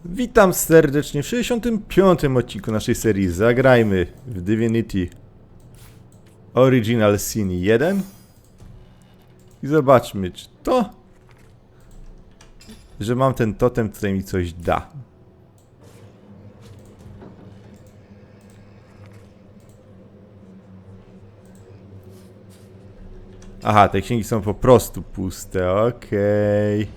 Witam serdecznie w 65. odcinku naszej serii Zagrajmy w Divinity Original Sin 1 i zobaczmy, czy to, że mam ten totem, który mi coś da. Aha, te księgi są po prostu puste, okej.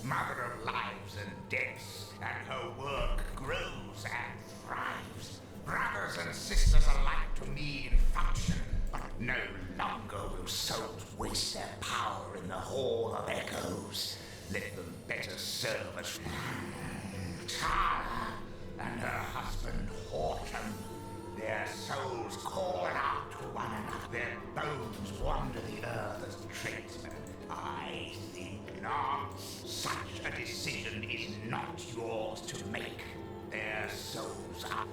Mother of lives and deaths, and her work grows and thrives. Brothers and sisters alike to me in function, but no longer will souls waste their power in the Hall of Echoes. Let them better serve us. Tara and her husband Horton, their souls call out to one another. Their bones wander the earth as tradesmen. I think not. Such a decision is not yours to make. Their souls are...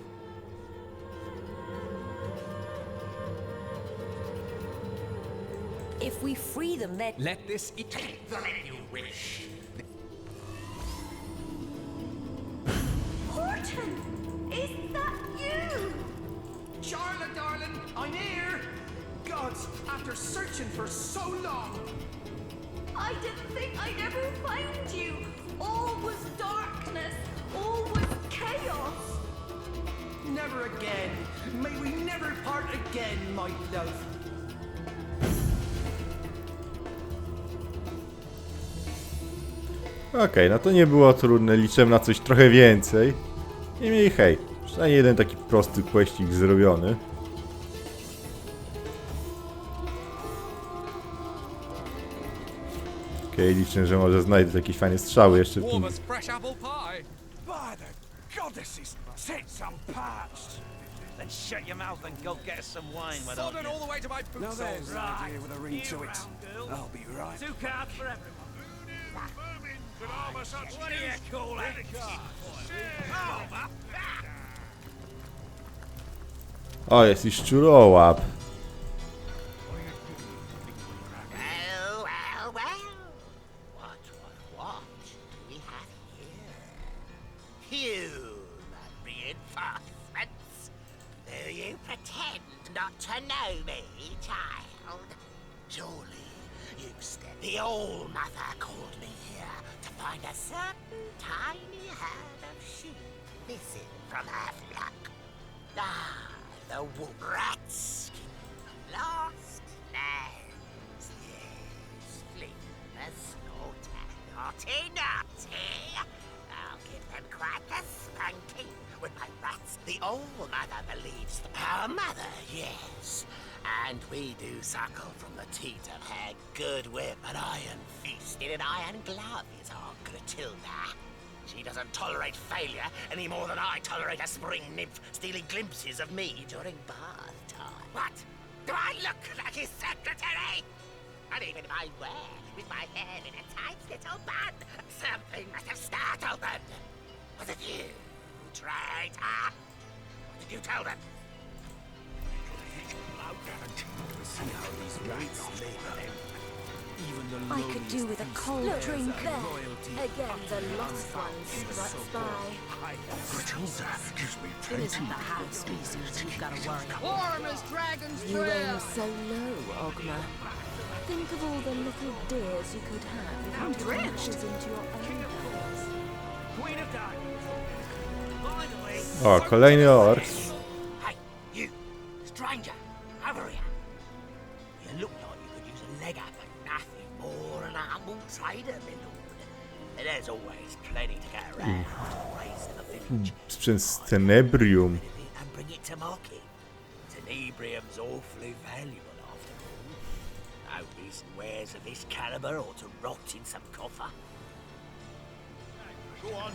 If we free them, then... Let this... Take them if you wish. Horton! Is that you? Charlotte, darling, I'm here! Gods, after searching for so long! I didn't think I'd ever find you. All was darkness. All was chaos. Never again. May we never part again, my love. Okej, no to nie było trudne, liczyłem na coś trochę więcej. Niemniej hej, przynajmniej jeden taki prosty questik zrobiony. Okej, liczę, że może znajdę jakieś fajne strzały jeszcze w tym. Fresh apple pie. By the goddesses, set some parched. Then shut your mouth and go get us some wine, why don't Sodden you? all the way to my boot Now there's soles. an idea with a ring to it. round girls. I'll be right. 2 cards for everyone. What do you call it? O, jest i szczurołap. Well, well, well. What do we have here? Human reinforcements. Do you pretend not to know me, child? Surely you said the All-Mother called me here to find a certain tiny herd of sheep missing from her flock. Ah, the rats, lost lambs, yes, fleet the slaughter, naughty. I'll give them quite the spanking with my rats. The All-Mother believes our mother, yes. And we do suckle from the teat of her good whip. An iron fist in an iron glove is our Gratilda. She doesn't tolerate failure any more than I tolerate a spring nymph stealing glimpses of me during bath time. What? Do I look like his secretary? And even if I were, with my hair in a tight little bun, something must have startled them. Was it you, traitor? What did you tell them? See how these rats live. Even the I could do with a cold drink there. royalty. Again, the lost one struts by. Matilda, gives me It isn't the house species you've got to worry about. Warm as dragon's You aim so low, Ogma. Think of all the little deers you could have if you took matches into your own hands. Queen of Diamonds. By the way, O, kolejny ork. Hey, you, stranger, over here. You look like you could use a leg up and nothing more than a humble trader, my lord. And there's always plenty to get around. Always in the village. Sprzęt z Tenebrium. And bring it to market. Tenebrium's awfully valuable after all. No decent wares of this caliber ought to rot in some coffer. go on.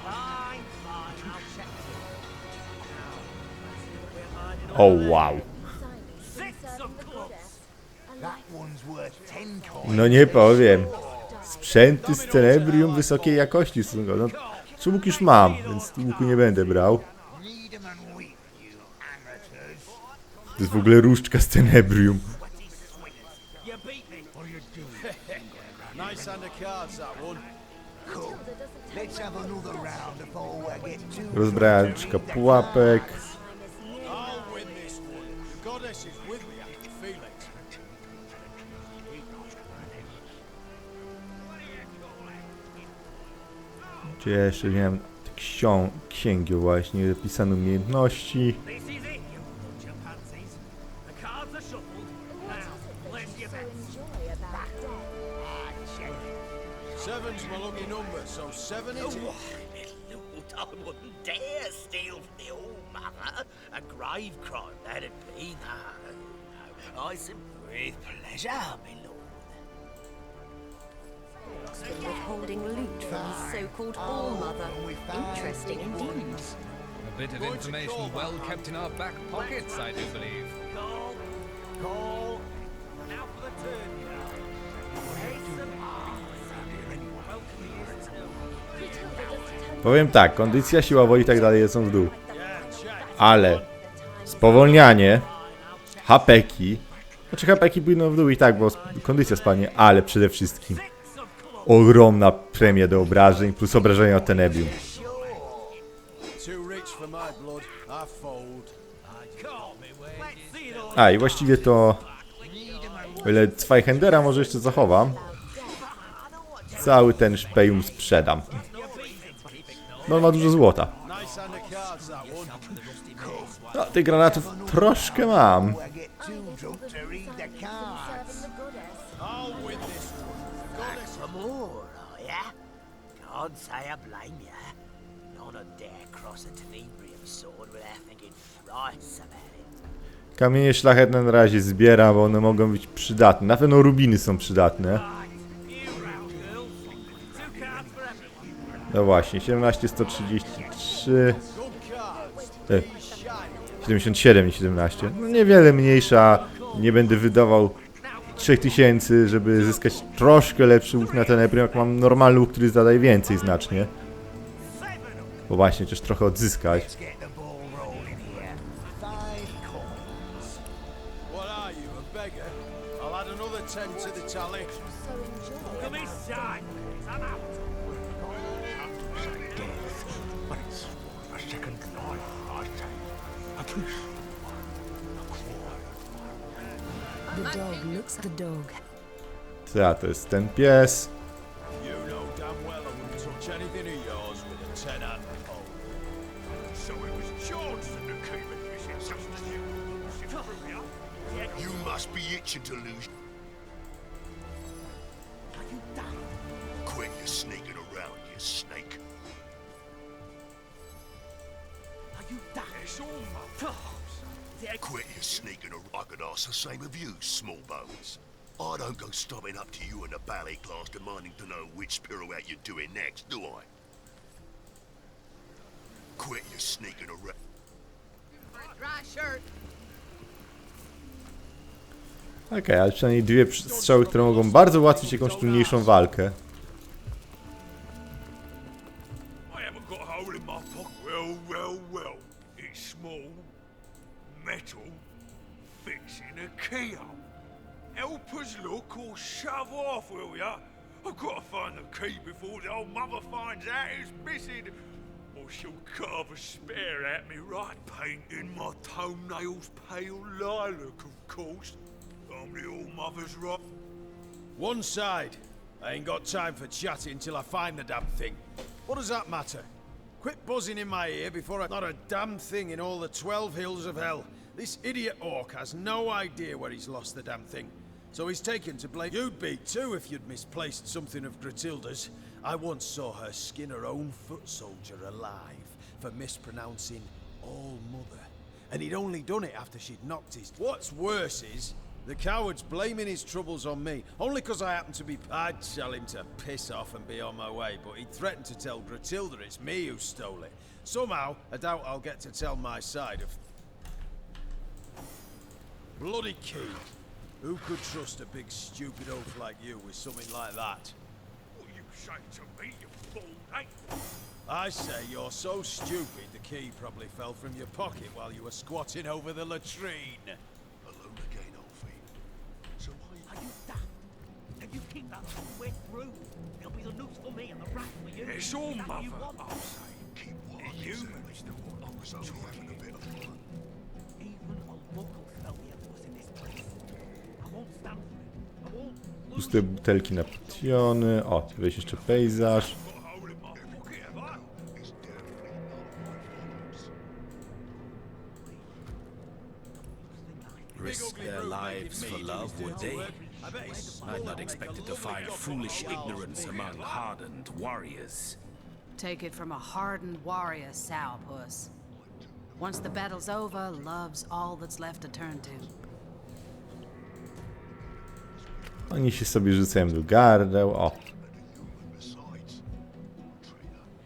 Fine, I'll check. O wow. That one's worth 10 coins. No nie powiem. Sprzęty z Tenebrium wysokiej jakości są. No, czubuk już mam, więc łuku nie będę brał. Read 'em and weep, you amateurs. To jest w ogóle różdżka z Tenebrium. You beat me. Nice hand of cards, that one. Cool. Let's have another round before we get too... Rozbrajacz pułapek. I'll win this one. The goddess is with me, I can feel it. Gdzie jeszcze miałem księgi właśnie, zapisane umiejętności. This is it, you bunch of pansies. The cards are shuffled. Now, let's get back. Seven's my lucky number, so 7 it is. Lord, I wouldn't dare steal from the All-Mother. A grave crime, that'd be. No. I said with pleasure, my lord. Been withholding loot from his so-called all-mother. Interesting indeed. A bit of information well kept in our back pockets, I do believe. Call. Now for the turn, you know. Powiem tak, kondycja, siła woli i tak dalej są w dół. Ale spowolnianie, hapeki, znaczy hapeki pójdą w dół i tak, bo kondycja spadnie, ale przede wszystkim ogromna premia do obrażeń plus obrażenia od Tenebrium. Too rich for my blood. I fold. Let's see it all. A i właściwie to, o ile Zweihandera może jeszcze zachowam, cały ten szpejum sprzedam. No on ma dużo złota. Nice hand of cards, that one. No, tych granatów troszkę mam. I get too drunk to read the cards. I'll win this one. Back for more, are ya? Can't say I blame ya. None of dare cross a Tenebrium sword without thinking thrice about it. Kamienie szlachetne na razie zbieram, bo one mogą być przydatne. Na pewno rubiny są przydatne. You round, girls. 2 cards for everyone. No właśnie, 17, 133, Good cards. 77 i 17. No niewiele mniejsza, nie będę wydawał 3000, żeby zyskać troszkę lepszy łuk na Tenebrium, jak mam normalny łuk, który zadaje więcej znacznie. Bo właśnie też trochę odzyskać. Let's get the ball rolling here. 5 coins. What are you, a beggar? I'll add another 10 to the tally. Come inside. I'm out. But it's a second life, I say. A kiss. The dog looks at the dog. Co to jest ten pies? You know damn well I wouldn't touch anything of yours with a 10-hand pole. So it was Johnson who came and missing substitute. You must be itching to lose. Are you done? Quit your sneaking around, you snake. Are you done? It's all my Quit your sneaking around. I could ask the same of you, small bones. I don't go stopping up to you in the ballet class demanding to know which pirouette you're doing next, do I? Quit your sneaking around. Dry shirt. Okej, ale przynajmniej dwie strzały, które mogą bardzo ułatwić jakąś trudniejszą walkę. I haven't got a hole in my pocket. Well. It's small. Metal. Fits in a keyhole. Help us look or shove off, will ya? I've got to find the key before the old mother finds out it's missing. Or she'll carve a spear at me right painting my toenails pale lilac, of course. I'm the old mother's right. One side. I ain't got time for chatting till I find the damn thing. What does that matter? Quit buzzing in my ear before I... Not a damn thing in all the 12 hills of hell. This idiot orc has no idea where he's lost the damn thing. So he's taken to blame. You'd be too if you'd misplaced something of Gratilda's. I once saw her skin her own foot soldier alive for mispronouncing All Mother. And he'd only done it after she'd knocked his... What's worse is, the coward's blaming his troubles on me, only because I happen to be... I'd tell him to piss off and be on my way, but he threatened to tell Gratilda it's me who stole it. Somehow, I doubt I'll get to tell my side of... Bloody key. Who could trust a big stupid oaf like you with something like that? What you say to me, you fool, eh? I say you're so stupid the key probably fell from your pocket while you were squatting over the latrine. Alone again, Alfie. So why Are you daft? If you keep that up way through, it'll be the noose for me and the rat for you. It's all Is that what you mother, want? I'll say. keep what You exactly? must have I was only having a bit of fun. Even a local smell the evidence in this place. I won't stand for it. I won't lose Puste butelki na potiony. O, weź jeszcze pejzaż. got a hole in my pocket, have I? It's definitely not my fault. Risk their lives for love, would they? I'd not expected to find foolish ignorance among hardened warriors. Take it from a hardened warrior, sourpuss. Once the battle's over, love's all that's left to turn to. Oni się sobie rzucają do gardeł. O.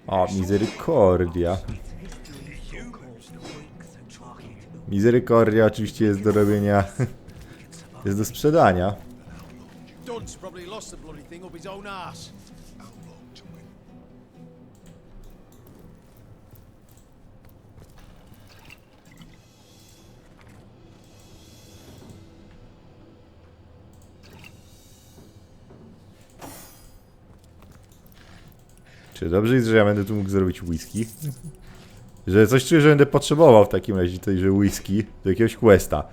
O, miserykordia. Miserykordia oczywiście jest do robienia. Jest do sprzedania. Dunce probably lost the bloody thing up his own ass. Czy dobrze jest, że ja będę tu mógł zrobić whisky? Że coś czuję, że będę potrzebował w takim razie tejże whisky do jakiegoś questa.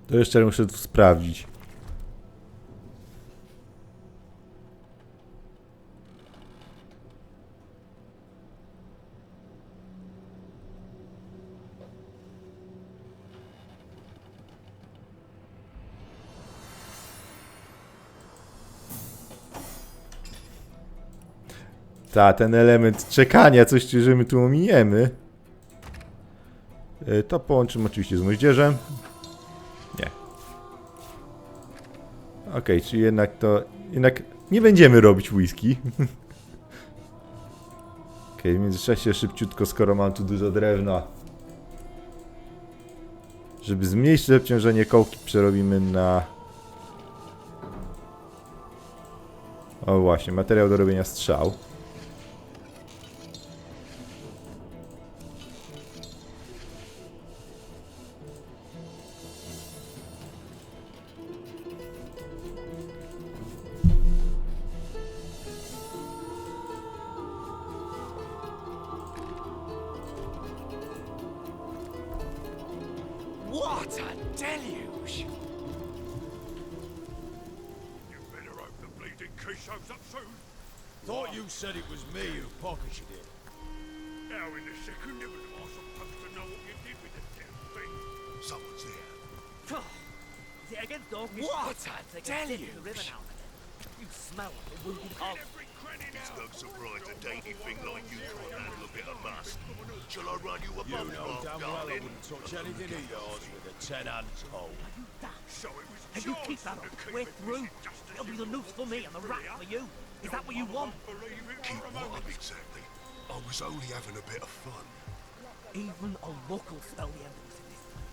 To jeszcze muszę tu sprawdzić. Ta, ten element czekania, coś że my tu ominiemy. To połączymy oczywiście z moździerzem. Nie. Okej, czyli jednak to... Jednak nie będziemy robić whisky. Okej, w międzyczasie szybciutko, skoro mam tu dużo drewna. Żeby zmniejszyć obciążenie kołki, przerobimy na... O właśnie, materiał do robienia strzał. What a deluge! You better hope the bleeding key shows up soon. Thought you said it was me who pocketed it. How in the second heaven am I supposed to know what you did with the damn thing? Someone's there. Is it against dog? What a They can dip in the river deluge! now and then. You smell like a wounded hog. Every cranny It's now. no surprise a dainty thing like you can't handle a bit of must. Shall I run you a You bubble know bath, damn well I darling? wouldn't touch anything of yours with a 10-hand pole. So it was If you yours keep that for up the key way that through, was just as it'll be you the noose for me and the rat for you. Is that what you want? believe it Keep for a what moment. up exactly? I was only having a bit of fun. Even a local smell the evidence in this place.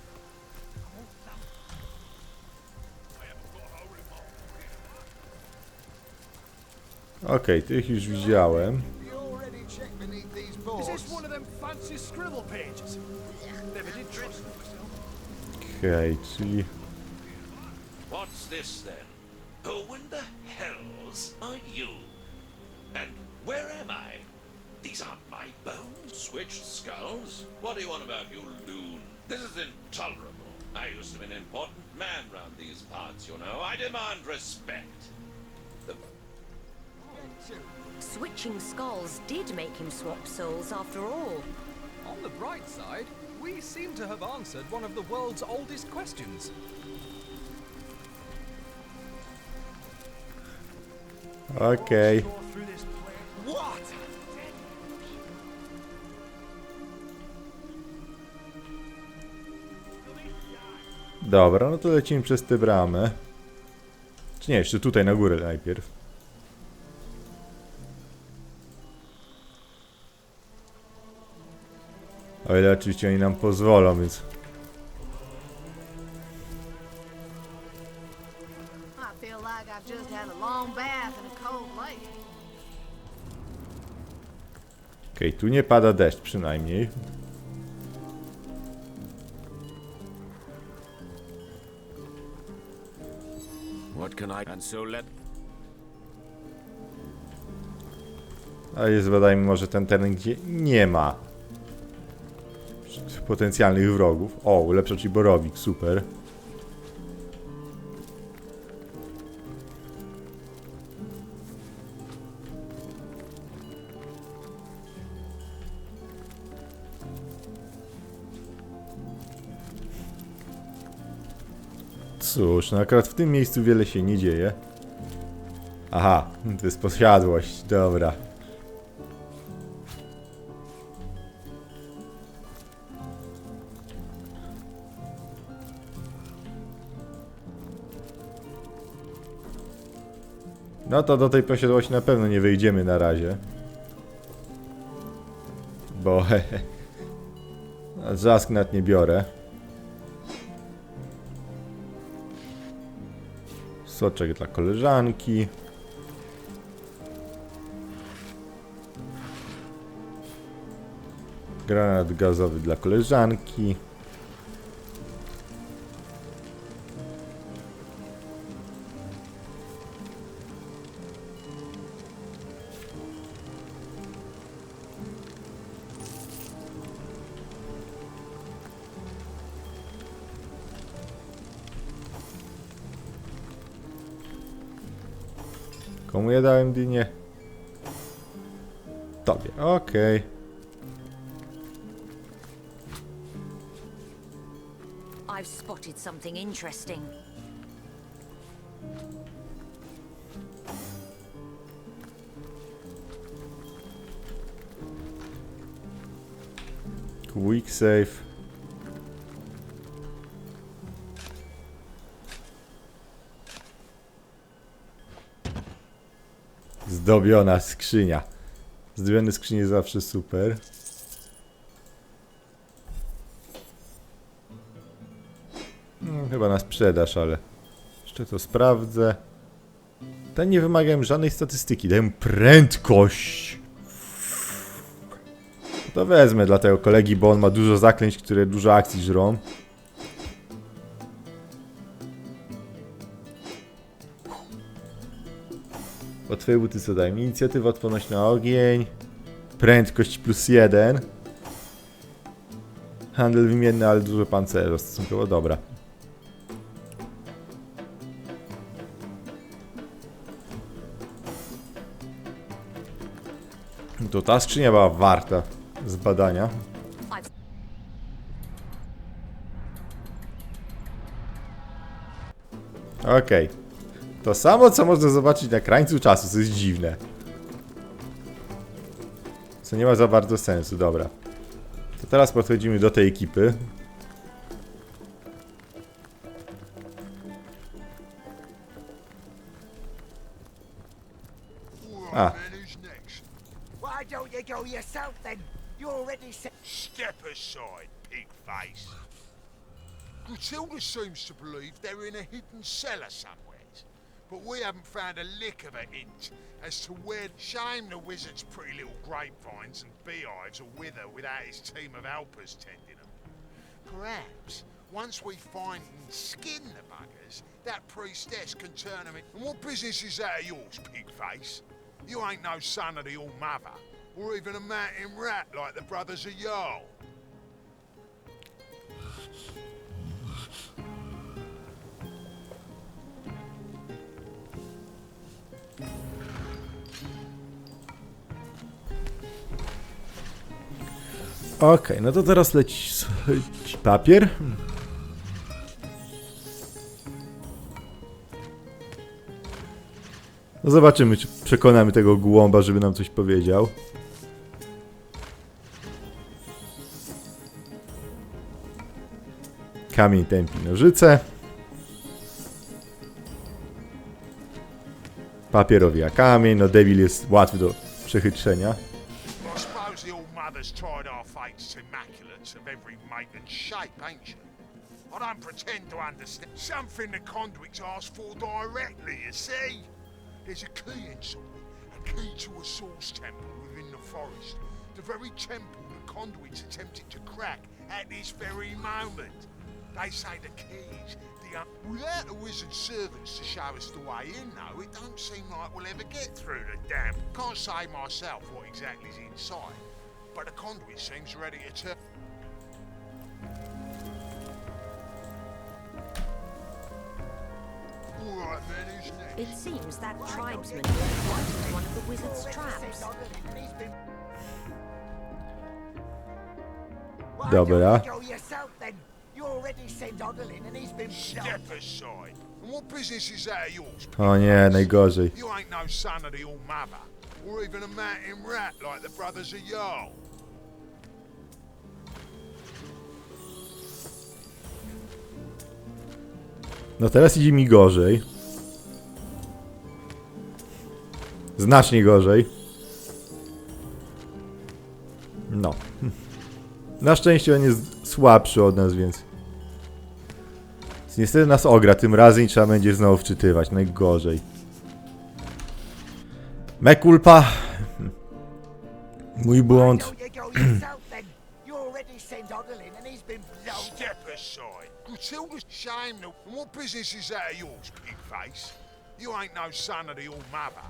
I won't stand for it. I haven't got a hole in my pocket. Okej, tych już widziałem. You already checked beneath these Is boards? this one of them fancy scribble pages? Never did trust them myself. Okej, czyli... What's this then? Who in the hells are you? And where am I? These aren't my bones. Switched skulls? What do you want about, you loon? This is intolerable. I used to be an important man round these parts, you know. I demand respect. The Switching skulls did make him swap souls after all. On the bright side, we seem to have answered one of the world's oldest questions. Okej. Dobra, no to lecimy przez tę bramę. Czy nie, jeszcze tutaj na górę najpierw. O ile oczywiście oni nam pozwolą, więc... I feel like I've just had a long bath in a cold lake. Okej, tu nie pada deszcz przynajmniej. What can I... And so let... Ale zbadajmy może ten teren, gdzie nie ma potencjalnych wrogów. O, ulepsza ci borowik, super. Cóż, no akurat w tym miejscu wiele się nie dzieje. Aha, to jest posiadłość, dobra. No to do tej posiadłości na pewno nie wyjdziemy na razie. Bo zask nawet nie biorę. Soczek dla koleżanki. Granat gazowy dla koleżanki. Komu ja dałem dynię? Tobie, okej. I've spotted something interesting. Quick save. Zdobiona skrzynia. Zdobione skrzynie zawsze super. Chyba na sprzedaż, ale jeszcze to sprawdzę. Ten nie wymagają żadnej statystyki, dają prędkość. To wezmę dla tego kolegi, bo on ma dużo zaklęć, które dużo akcji żrą. O twoje buty co dają? Inicjatywa, odporność na ogień. Prędkość +1. Handel wymienny, ale dużo pancerza stosunkowo, dobra. To ta skrzynia była warta zbadania. Okej. To samo, co można zobaczyć na krańcu czasu, co jest dziwne. Co nie ma za bardzo sensu, dobra. To teraz podchodzimy do tej ekipy. A. Why don't you go yourself then? You already said. Step aside, pig face. Matilda seems to believe they're in a hidden cellar somewhere, but we haven't found a lick of a hint as to where. Shame the wizard's pretty little grapevines and beehives will wither without his team of helpers tending them. Perhaps once we find and skin the buggers, that priestess can turn them in. And what business is that of yours, pig face? You ain't no son of the All-Mother, or even a mountain rat like the brothers of Jarl. Okej, no to teraz leci papier. No zobaczymy, czy przekonamy tego głąba, żeby nam coś powiedział. Kamień tępi nożyce. Papierowi a kamień. No Devil jest łatwy do przechytrzenia. I suppose the old mother's tried our fates to immaculates of every make and shape, ain't she? I don't pretend to understand. Something the conduits ask for directly, you see? There's a key inside, a key to a source temple within the forest. The very temple the conduits attempted to crack at this very moment. They say the keys, without the wizard's servants to show us the way in, though, it don't seem like we'll ever get through the damn. Can't say myself what exactly is inside, but the conduit seems ready to turn. Alright then, who's next? It seems that tribesman went into one of the wizard's traps. Dobra. Step aside. And what business is that of yours? O nie, najgorzej. You ain't no son of the All Mother, or even a mountain rat like the brothers of Jarl. No teraz idzie mi gorzej. Znacznie gorzej. No. Na szczęście on jest słabszy od nas, więc niestety nas ogra tym razem i trzeba będzie znowu wczytywać. Najgorzej. Me culpa. Mój błąd. Step aside. Matilda's shame. And what business is that of yours, pig face? You ain't no son of the All Mother,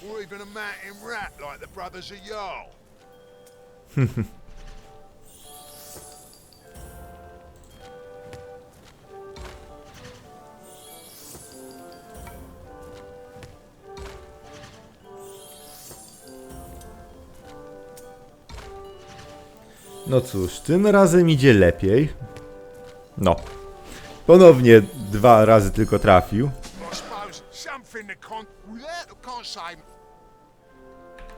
or even a mountain rat like the brothers of Jarl. No cóż, tym razem idzie lepiej. No. Ponownie 2 razy tylko trafił.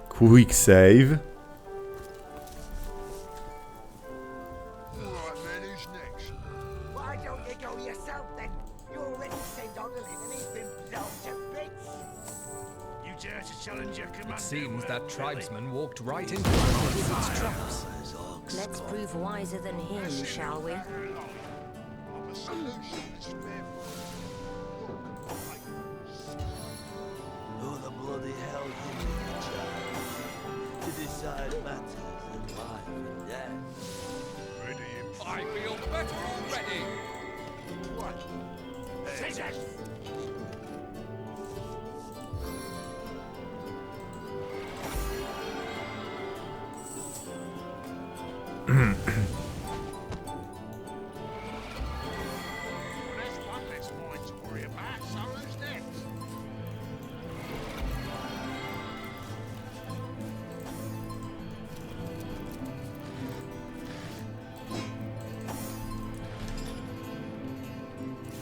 Quick save. It seems that tribesman walked right into one of the wizard's traps. Let's prove wiser than him, shall we? Who the bloody hell you need, child, to decide matters of life and death? I feel better already.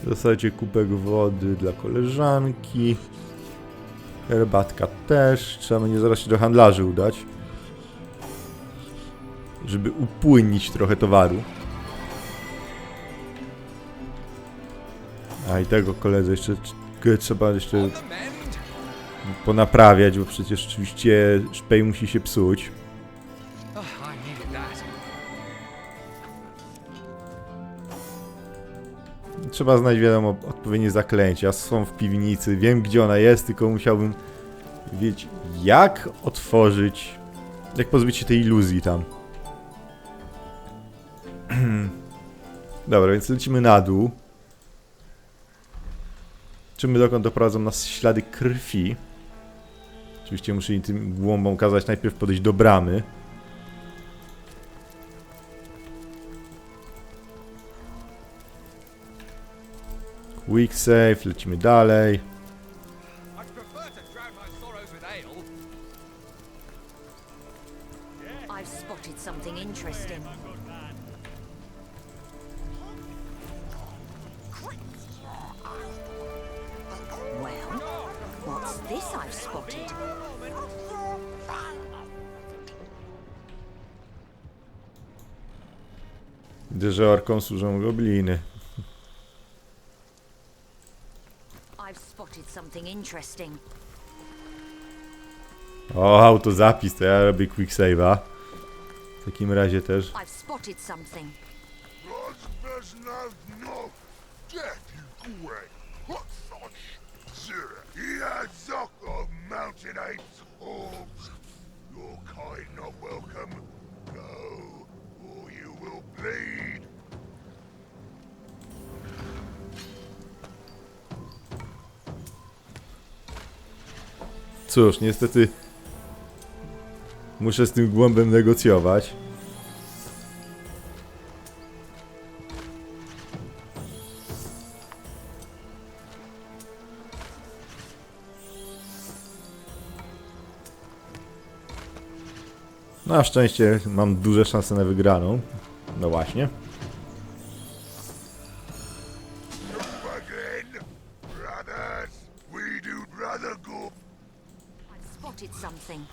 W zasadzie kubek wody dla koleżanki. Herbatka też. Trzeba będzie zaraz się do handlarzy udać, żeby upłynnić trochę towaru. A i tego koledze jeszcze trzeba jeszcze ponaprawiać, bo przecież oczywiście szpej musi się psuć. Trzeba znaleźć, wiadomo, odpowiednie zaklęcia. Są w piwnicy, wiem gdzie ona jest, tylko musiałbym wiedzieć jak otworzyć, jak pozbyć się tej iluzji tam. Dobra, więc lecimy na dół. Czymy dokąd doprowadzą nas ślady krwi. Oczywiście muszę im tym głąbom kazać najpierw podejść do bramy. Quick save, lecimy dalej. I've spotted something interesting. Well, what's this I've spotted? Widzę, że orkom służą gobliny. I've spotted something interesting. O, autozapis, to ja robię quick save'a. W takim razie też. I've spotted something. Mountain apes, orbs. Your kind not welcome. Go, or you will bleed. Cóż, niestety muszę z tym głąbem negocjować. Na szczęście mam duże szanse na wygraną. No właśnie. I've spotted something.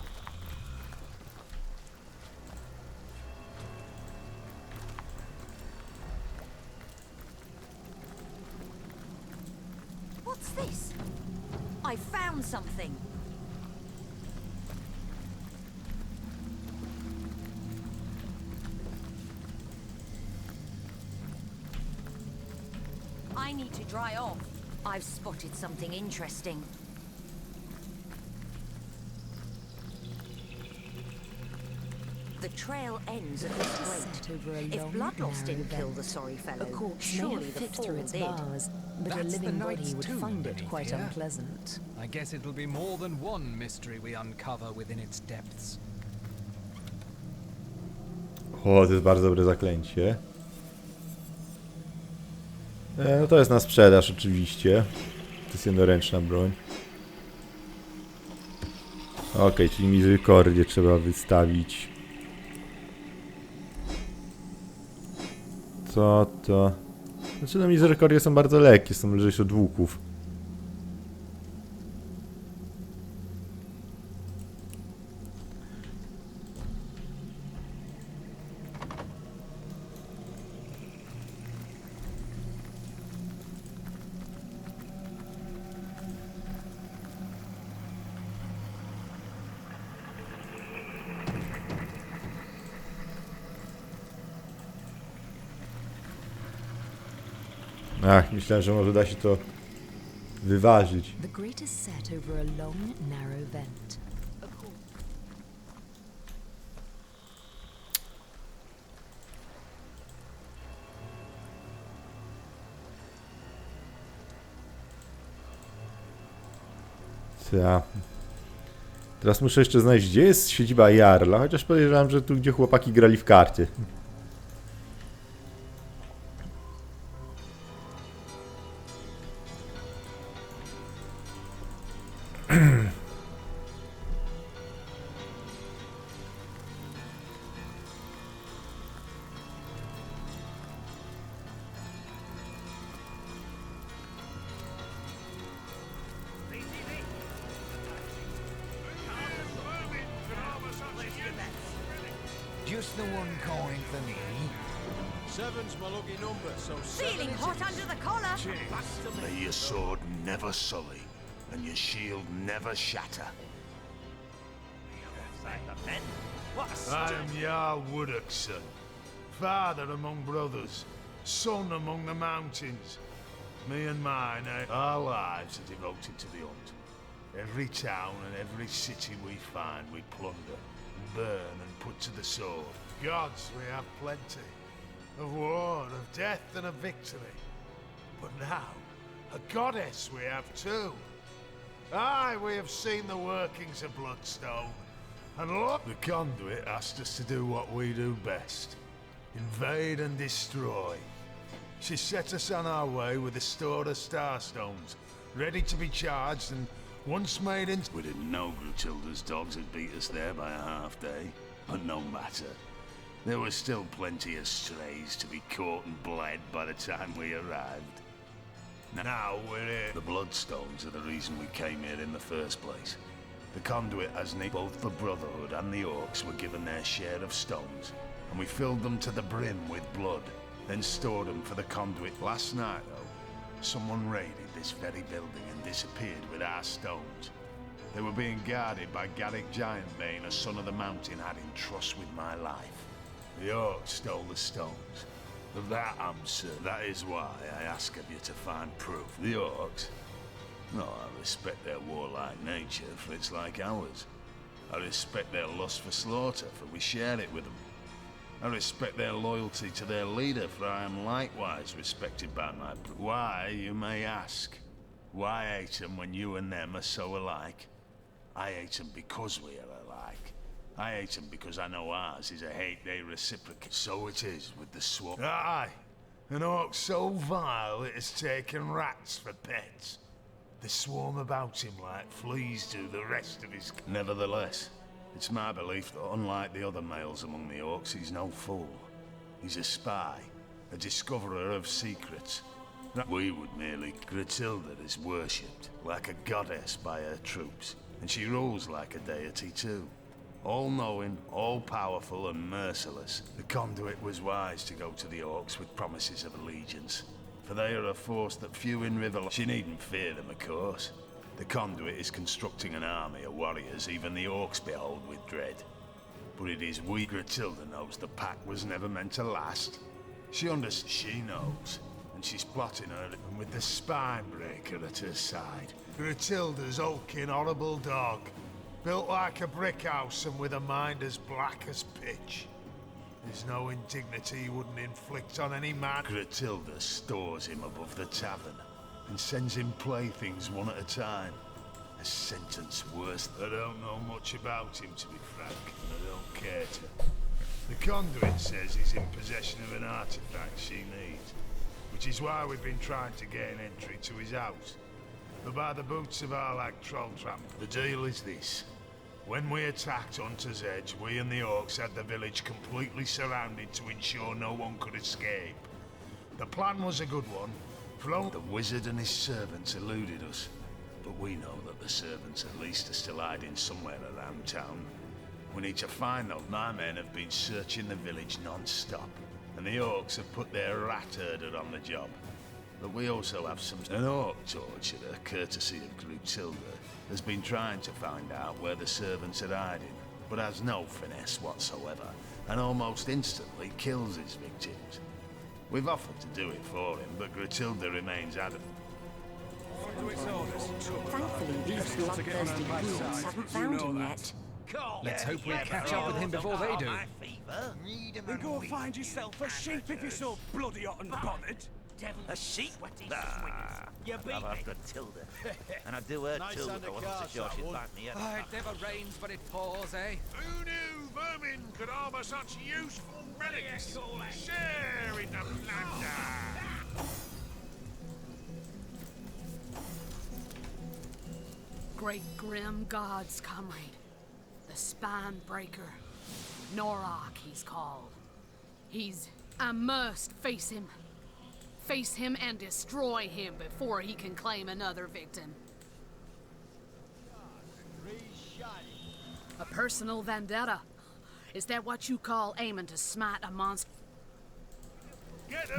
What's this? I found something. I need to dry off. I've spotted something interesting. The trail ends at this point. If bloodloss didn't kill the sorry fellow, A corpse may surely have the fit through fall its did. bars, but a That's the living body knight's would tomb find it beneath quite here. unpleasant. I guess it'll be more than one mystery we uncover within its depths. O, to jest bardzo dobre zaklęcie. No to jest na sprzedaż oczywiście. To jest jednoręczna broń. Okej, czyli mizykordię trzeba wystawić. Co to? Znaczy no mizykordia są bardzo lekkie, są lżejsze od łuków. Ach, myślałem, że może da się to wyważyć. The grate is set over a long, narrow vent. Ta. Teraz muszę jeszcze znaleźć, gdzie jest siedziba Jarla, chociaż podejrzewam, że tu, gdzie chłopaki grali w karty. Just the one calling for me. Seven's my lucky number, so Feeling hot under the collar. May your sword never sully, and your shield never shatter. I am Jarl Wooddockson, father among brothers, son among the mountains. Me and mine, our lives are devoted to the hunt. Every town and every city we find, we plunder, burn and put to the sword. Gods we have plenty, of war, of death and of victory. But now, a goddess we have too. Aye, we have seen the workings of Bloodstone. And look, the conduit asked us to do what we do best. Invade and destroy. She set us on our way with a store of starstones, ready to be charged, and once made in... We didn't know Grutilda's dogs had beat us there by a half day, but no matter. There were still plenty of strays to be caught and bled by the time we arrived. Now we're here. The Bloodstones are the reason we came here in the first place. The conduit has both the Brotherhood and the Orcs were given their share of stones, and we filled them to the brim with blood, then stored them for the conduit. Last night, though, someone raided this very building and disappeared with our stones. They were being guarded by Garrick Giantbane, a son of the mountain, had in trust with my life. The Orcs stole the stones. Of that I'm certain. That is why I ask of you to find proof. The Orcs? No, I respect their warlike nature, for it's like ours. I respect their lust for slaughter, for we share it with them. I respect their loyalty to their leader, for I am likewise respected by my brother. Why, you may ask? Why hate them when you and them are so alike? I hate them because we are alike. I hate them because I know ours is a hate they reciprocate. So it is with the swarm. Aye, an orc so vile it has taken rats for pets. They swarm about him like fleas do the rest of his... Nevertheless, it's my belief that unlike the other males among the orcs, he's no fool. He's a spy, a discoverer of secrets. We would merely... Gratilda is worshipped like a goddess by her troops, and she rules like a deity too. All-knowing, all-powerful and merciless, the conduit was wise to go to the orcs with promises of allegiance. For they are a force that few in River... She needn't fear them, of course. The conduit is constructing an army of warriors even the orcs behold with dread. But it is we... Gratilda knows the pact was never meant to last. She understands. She knows. And she's plotting her, and with the spine breaker at her side. Gratilda's hulking, horrible dog. Built like a brick house and with a mind as black as pitch. There's no indignity he wouldn't inflict on any man. Gratilda stores him above the tavern and sends him playthings one at a time. A sentence worse. I don't know much about him, to be frank, and I don't care to. The conduit says he's in possession of an artifact she needs, which is why we've been trying to gain entry to his house. But by the boots of Arlag Trolltramp, the deal is this. When we attacked Hunter's Edge, we and the orcs had the village completely surrounded to ensure no one could escape. The plan was a good one. The wizard and his servants eluded us, but we know that the servants at least are still hiding somewhere around town. We need to find them. My men have been searching the village non-stop, and the orcs have put their rat herder on the job. But we also have an orc torturer, courtesy of Gratilda, has been trying to find out where the servants are hiding, but has no finesse whatsoever, and almost instantly kills his victims. We've offered to do it for him, but Gratilda remains adamant. Thankfully, these bloodthirsty ghouls haven't found him yet. Let's hope we catch up with him before they do. Then go and find yourself a sheep if you're so bloody hot and bothered. A sheep? You beat me. Gratilda. And I do her too if I wasn't so sure she'd back me up. It never rains but it pours, eh? Who knew vermin could harbour such useful relics? Share in the plunder! Great grim gods, comrade. The Spine Breaker. Norak, he's called. I must face him. Face him and destroy him before he can claim another victim. A personal vendetta. Is that what you call aiming to smite a monster?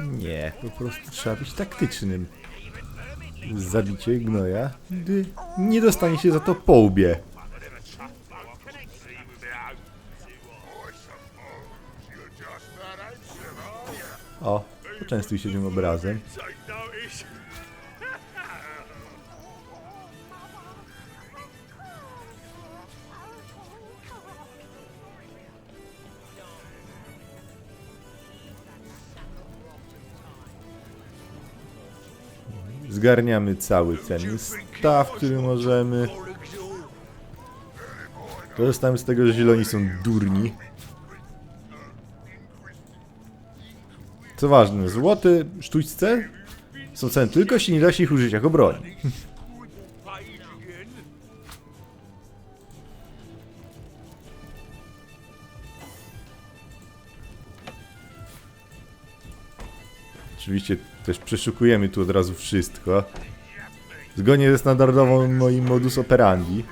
Nie, po prostu trzeba być taktycznym. Zabicie gnoja, gdy nie dostanie się za to po łbie. O, poczęstuj się tym obrazem. Zgarniamy cały cenny staw, który możemy. Korzystamy z tego, że zieloni są durni. Co ważne, złoty sztućce są cenne tylko, jeśli nie da się ich użyć jako broni. Oczywiście też przeszukujemy tu od razu wszystko. Zgodnie ze standardową moim modus operandi.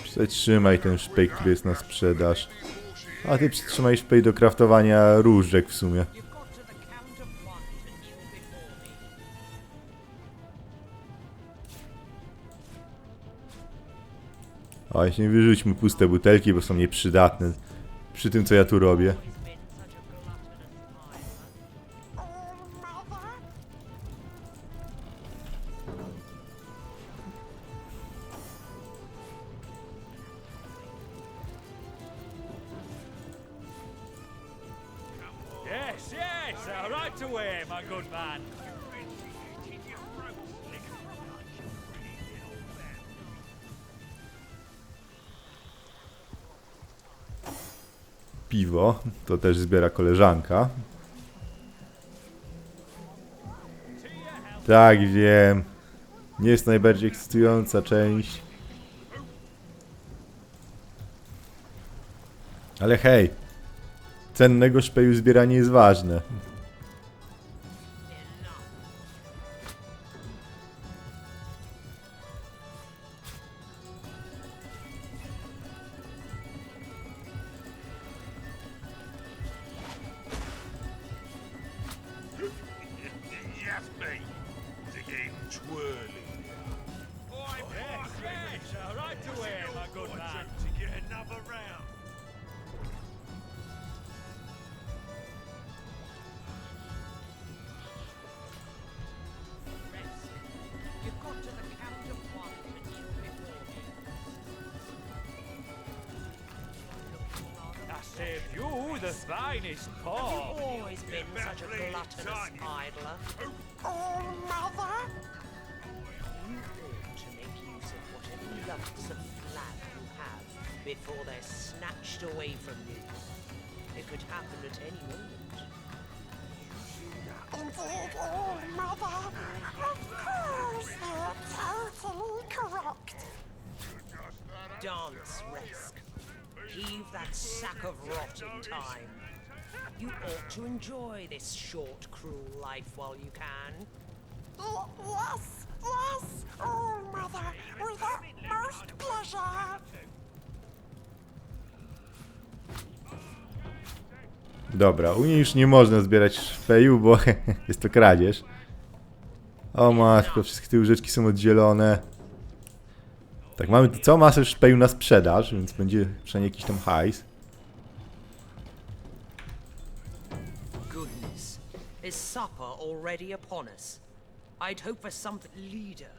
Przetrzymaj ten szpej, który jest na sprzedaż. A ty przytrzymaj szpej do kraftowania różdżek w sumie. O, właśnie nie wyrzućmy puste butelki, bo są nieprzydatne przy tym, co ja tu robię. Yes, yes, right away, my good man. Piwo, to też zbiera koleżanka. Tak, wiem. Nie jest najbardziej ekscytująca część. Ale hej, cennego szpeju zbieranie jest ważne. Saved you the finest pork. Always been such a gluttonous idler. Oh, mother! You ought to make use of whatever lumps of flag you have before they're snatched away from you. It could happen at any moment. Indeed, oh, mother. Of course, you're totally correct. Dance, Resk. Heave that sack of rot in time. You ought to enjoy this short, cruel life while you can. Yes, yes, oh, mother, with utmost pleasure. Dobra, u niej już nie można zbierać szpeju, bo jest to kradzież. O matko, wszystkie te łyżeczki są oddzielone. Tak, mamy tu całą masę szpeju na sprzedaż, więc będzie przynajmniej jakiś tam hajs. Goodness, is supper already upon us? I'd hope for something leader,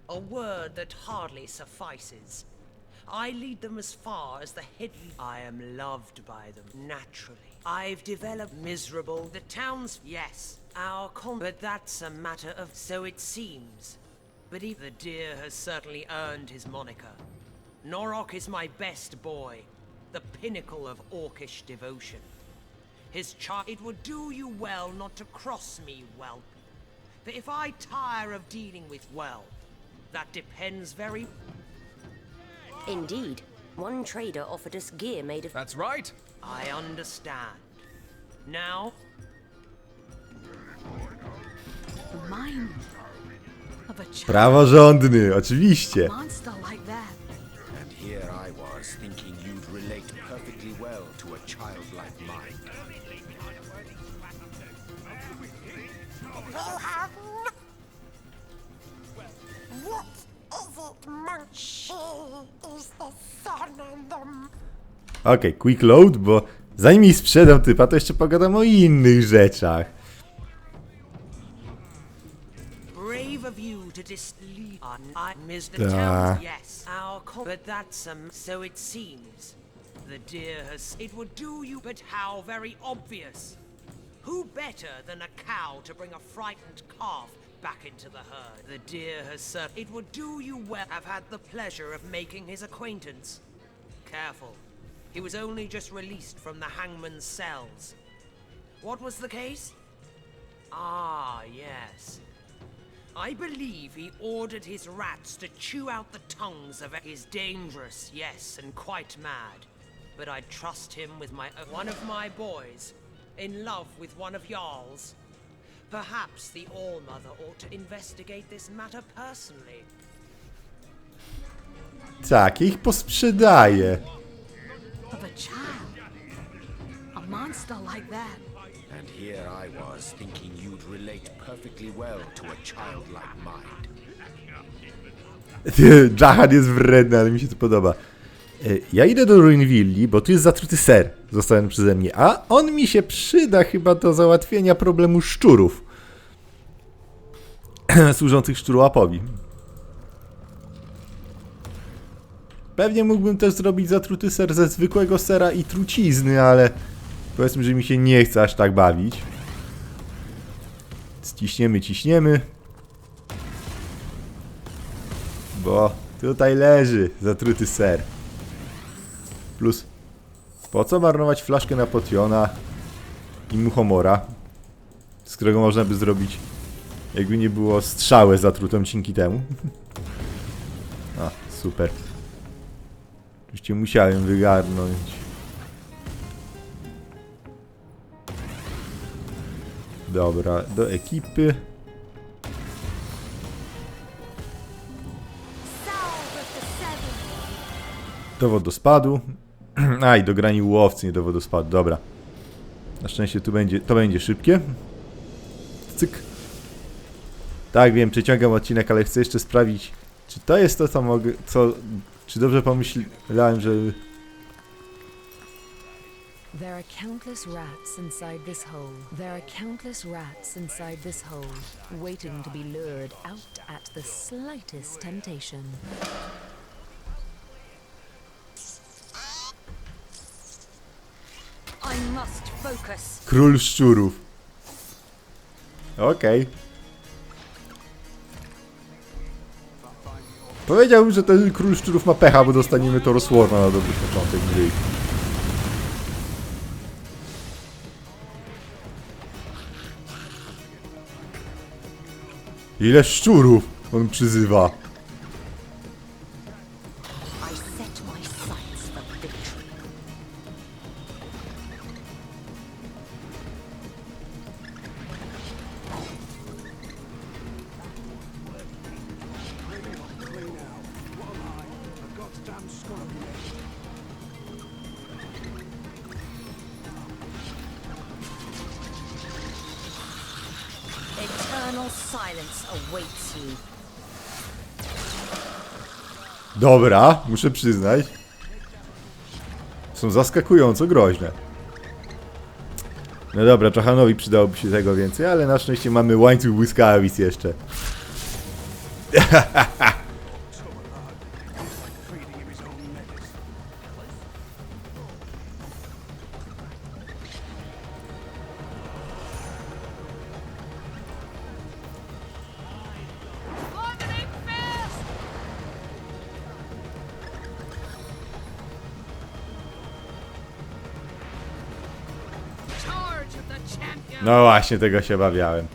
a word that hardly suffices. I lead them as far as the hidden. I am loved by them naturally. I've developed miserable. The town's yes, our but that's a matter of so it seems. But even the deer has certainly earned his moniker. Norok is my best boy, the pinnacle of orcish devotion. His child. It would do you well not to cross me, whelp. But if I tire of dealing with well, that depends very. Indeed. One trader offered us gear made of... That's right. I understand. Now... Mine. Of a child. Praworządny, oczywiście. A monster like that. And here I was thinking you'd relate perfectly well to a child like mine. What is it, Munchie? Is the sun on them? Okej, quick load, bo zanim jej sprzedam typa, to jeszcze pogadam o innych rzeczach. Brave of you to dislead. I missed the town. Yes, our but that's so it seems. The deer has. It would do you, but how very obvious. Who better than a cow to bring a frightened calf back into the herd? The deer has it would do you well. I've had the pleasure of making his acquaintance. Careful. He was only just released from the hangman's cells. What was the case? Ah, yes. I believe he ordered his rats to chew out the tongues of his dangerous, yes, and quite mad. But I'd trust him with one of my boys, in love with one of y'all's. Perhaps the All-Mother ought to investigate this matter personally. Tak, ich posprzedaje. Of a child. A monster like that. And here I was, thinking you'd relate perfectly well to a childlike mind. Jahan jest wredny, ale mi się to podoba. Ja idę do Ruinvilli, bo tu jest zatruty ser zostawiony przeze mnie, a on mi się przyda chyba do załatwienia problemu szczurów służących szczurołapowi. Pewnie mógłbym też zrobić zatruty ser ze zwykłego sera i trucizny, ale powiedzmy, że mi się nie chce aż tak bawić. Ciśniemy, ciśniemy. Bo tutaj leży zatruty ser. Plus, po co marnować flaszkę na potiona i muchomora, z którego można by zrobić, jakby nie było, strzałę zatrutą dzięki temu. A, super. Oczywiście musiałem wygarnąć. Dobra, do ekipy. Do wodospadu. A, i do grani łowcy, nie do wodospadu. Dobra. Na szczęście to będzie szybkie. Cyk. Tak, wiem, przeciągam odcinek, ale chcę jeszcze sprawdzić, czy to jest to, co mogę... Czy dobrze pomyślałem, że... There are countless rats inside this hole. There are countless rats inside this hole, waiting to be lured out at the slightest temptation. I must focus. Król szczurów. Okej. Powiedziałbym, że ten król szczurów ma pecha, bo dostaniemy to Roswarna na dobry początek gry. Ile szczurów on przyzywa? Dobra, muszę przyznać. Są zaskakująco groźne. No dobra, Czachanowi przydałoby się tego więcej, ale na szczęście mamy łańcuch błyskawic jeszcze. No właśnie, tego się bawiałem.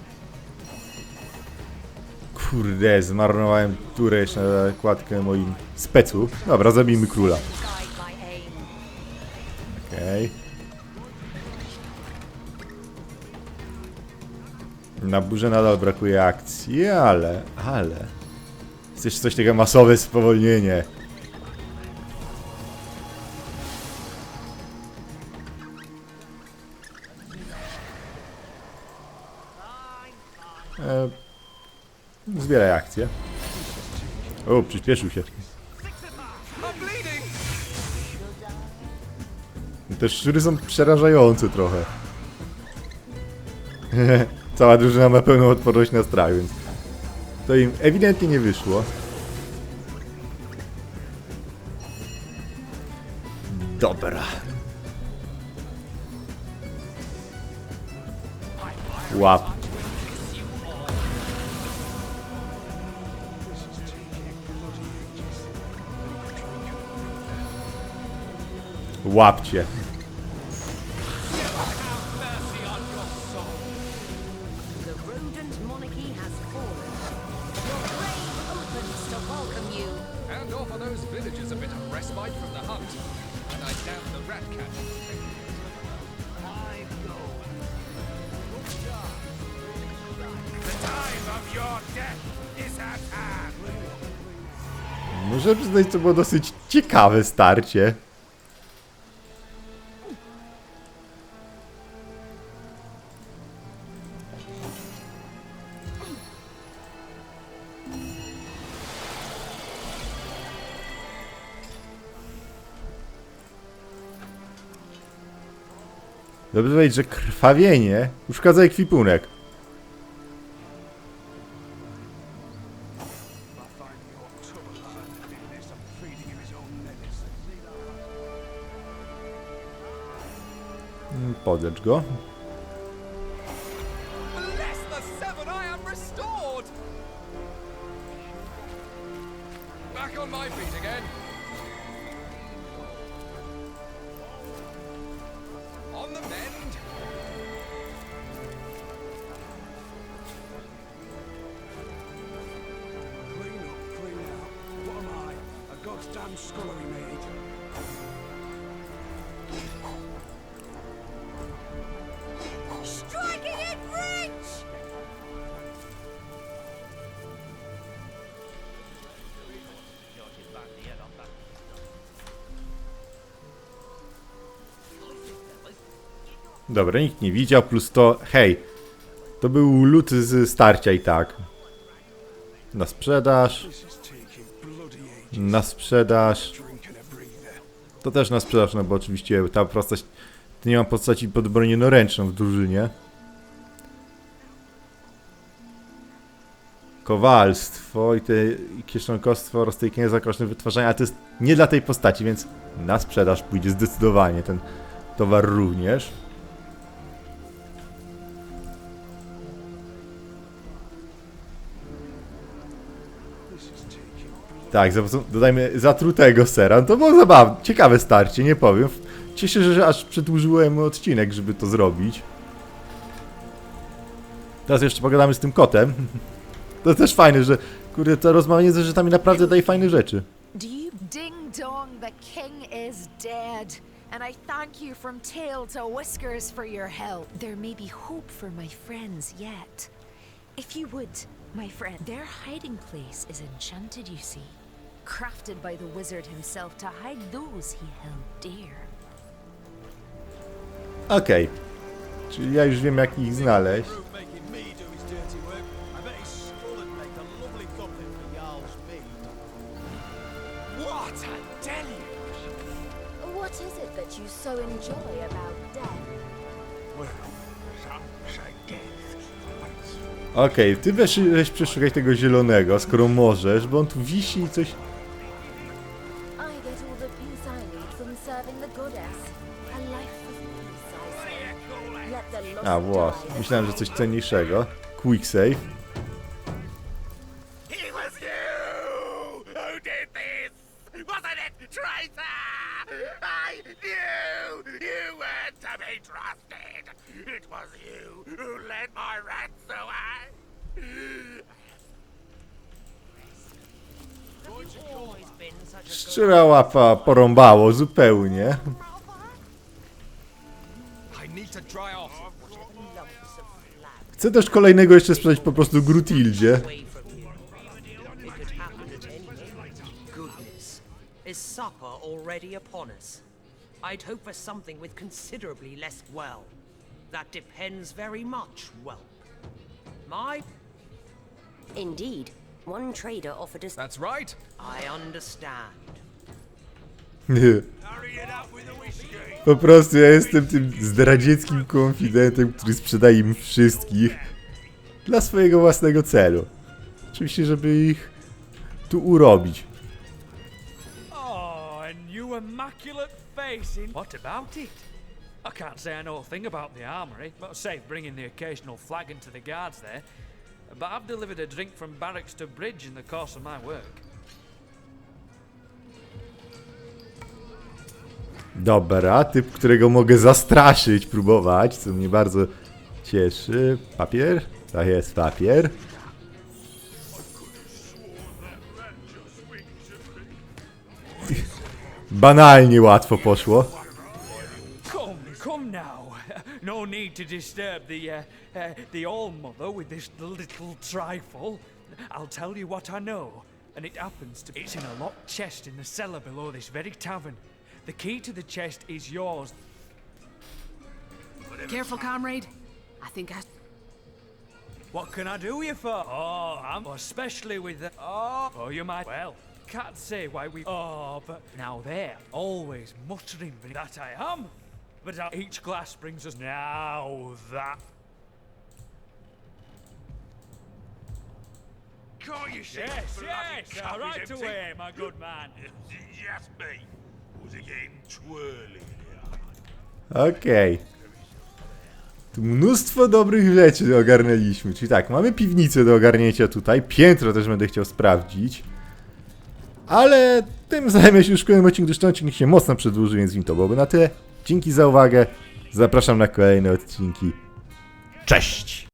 Kurde, zmarnowałem turę jeszcze na kładkę moim specu. Dobra, zabijmy króla. Okej. Na burzę nadal brakuje akcji, ale... Jest jeszcze coś takiego masowe spowolnienie. Zbieraj akcję. O, przyspieszył się. Te szczury są przerażające trochę. Cała drużyna ma pełną odporność na strach, więc to im ewidentnie nie wyszło. Dobra. Łap. Łapcie. fight from the hunt, and I doubt the rat catcher. The time of your death is at hand. Muszę przyznać, to było dosyć ciekawe starcie. Dobrze powiedzieć, że krwawienie uszkadza ekwipunek. Podlecz go. Bless the seven, I am restored! Back on my feet again. On the mend. Clean out. What am I? A goddamn scullery maid. Striking it rich! Dobra, nikt nie widział, plus to... Hej! To był lód z starcia i tak. Na sprzedaż. Na sprzedaż. To też na sprzedaż, no bo oczywiście ta postać... Nie mam postaci podbroniono-ręczną w drużynie. Kowalstwo i te kieszonkostwo oraz tej zakoszne wytwarzania, ale to jest nie dla tej postaci, więc na sprzedaż pójdzie zdecydowanie ten towar również. Tak, dodajmy zatrutego sera. To było zabawne, ciekawe starcie, nie powiem. Cieszę się, że aż przedłużyłem odcinek, żeby to zrobić. Teraz jeszcze pogadamy z tym kotem. To też fajne, że kurde, to rozmawianie ze rzeczami naprawdę daje fajne rzeczy. Ding dong, the king is dead. And I thank you from tail to whiskers for your help. There may be hope for my friends yet. If you would, my friend, their hiding place is enchanted, you see. Crafted by the wizard himself to hide those he held dear. Okej. Czyli ja już wiem, jak ich znaleźć. What is it that you so enjoy about death? Okej, ty weź przeszukać tego zielonego, skoro możesz, bo on tu wisi i coś... I get all the peace I need from serving the goddess. A life of peace, I say. Let the lost A, właśnie. die. Myślałem, że coś cenniejszego. Quick save. It was you who did this! Wasn't it, traitor? I knew you weren't to be trusted. It was you who led my rats away. Szczura łapa porąbało zupełnie. Chcę też kolejnego jeszcze sprzedać po prostu Grutildzie. Goodness. Is supper already upon us? I'd hope for something with considerably less well. That depends very much, whelp. My... Indeed. One trader offered us... That's right. I understand. Po prostu ja jestem tym zdradzieckim konfidentem, który sprzedaje im wszystkich dla swojego własnego celu. Oczywiście, żeby ich tu urobić. Oh, and you immaculate face in... What about it? I can't say I know a thing about the armory, but save bringing the occasional flagon to the guards there. But I've delivered a drink from barracks to bridge in the course of my work. Dobra, typ, którego mogę zastraszyć, próbować, co mnie bardzo cieszy. Papier? Tak jest, papier. banalnie łatwo poszło. Come now. No need to disturb the All-Mother with this little trifle. I'll tell you what I know, and it happens to be it's in a locked chest in the cellar below this very tavern. The key to the chest is yours. Careful, comrade. I think What can I do you for? Oh, I'm especially with the... Oh, you might... Well, can't say why we... Oh, but now they're always muttering that I am. But each glass brings us... Now that... Can't you see? Yes, right away, my good man. Yes, me. Was it getting twirly? Okej. Tu mnóstwo dobrych rzeczy ogarnęliśmy. Czyli tak, mamy piwnicę do ogarnięcia tutaj. Piętro też będę chciał sprawdzić. Ale tym zajmę się już w kolejnym odcinku, gdyż ten odcinek się mocno przedłuży, więc im to byłoby na tyle. Dzięki za uwagę. Zapraszam na kolejne odcinki. Cześć!